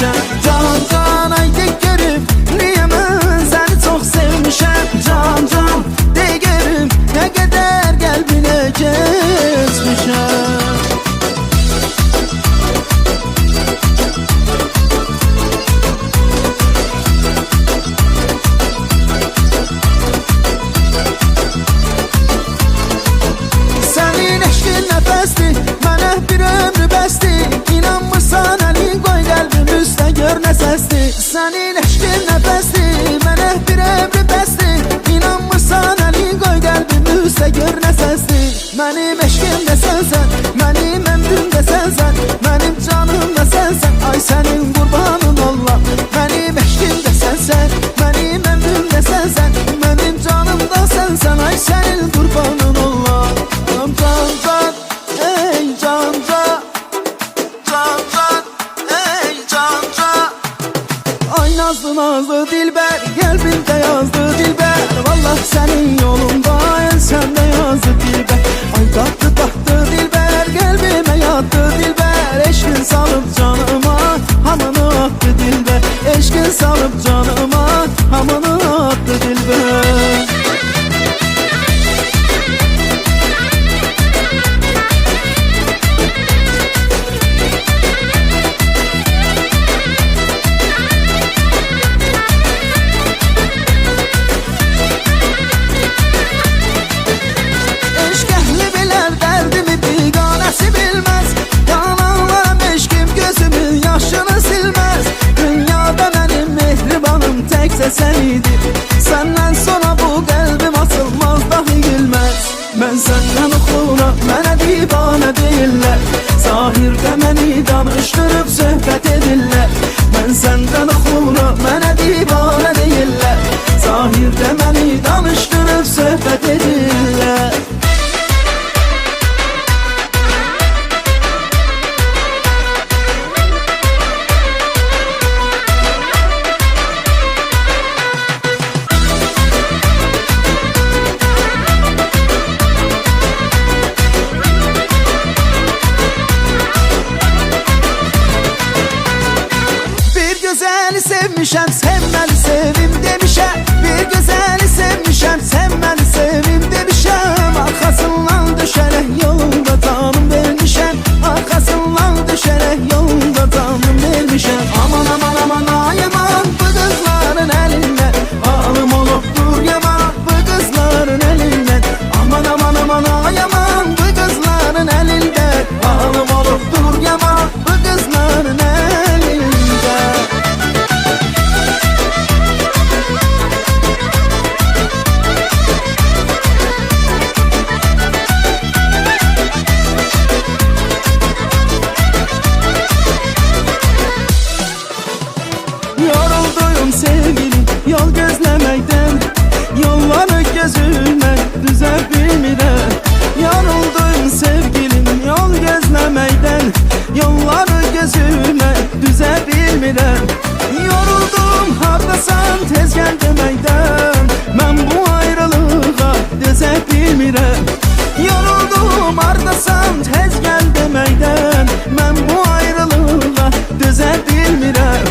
sevmişəm. Can can ay de görüm, niyə mən səni çox sevmişəm. Can can de görüm, nə qədər qəlbinə keçmişəm. Sənin eşqin nəfəsdir, mənə bir ömrü bəsdir. İnanmırsan əlin qoy qəlbim üstə gör nə səsdir. Sənin eşqin nəfəsdir, mənə bir ömrü bəsdir. İnanmırsan əlin qoy qəlbim üstə gör nə səsdir. Mənim eşqim də sənsən, mənim əmrim də sənsən, mənim canım da sənsən. Ay sənin qurbanın ollam. Mənim eşqim də sənsən, mənim əmrim də sənsən, mənim canım da sənsən. Ay sənin qurbanın ollam. Can can ey can can, can can ey can can. Ay nazlı nazlı dilber, kalbimde yazdı dilber. Vallahi senin yolunda el sende yazdı dilber. Ay tatlı tatlı dilber, kalbime yattı dilber. Eşkin salıp canıma hamını attı dilber. Eşkin salıp canıma hamını attı dilber. Senidir. Senden sonra bu kalbim açılmaz dahi gülmez. Ben senden oxura, mənə divane deyirlər. Zahirdə məni danışdırıb söhbət edirlər. Ben senden oxura, mənə divane deyirlər. Zahirdə məni danışdırıb söhbət edirlər. Güzeli sevmişəm, sevmeli sevim demişəm. Bir güzeli sevmişəm, sevmeli sevim demişəm. Arkasından düşərək yolunda canım vermişəm. Arkasından düşərək yolunda canım vermişəm. Aman aman aman ay aman, bu kızların elinden alım olubdur yaman, bu kızların elinden. Aman aman aman ay aman, bu kızların elinden alım olubdur yaman, bu kızların elinden. Yoruldum sevgilim yol gözleməkdən, yolları gözümə düzə bilmirəm. Yoruldum sevgilim yol gözleməkdən, yolları gözümə düzə bilmirəm. Yoruldum hardasan tez gəl deməkdən, mən bu ayrılığa dözə bilmirəm. Yoruldum hardasan tez gəl deməkdən, mən bu ayrılığa dözə bilmirəm.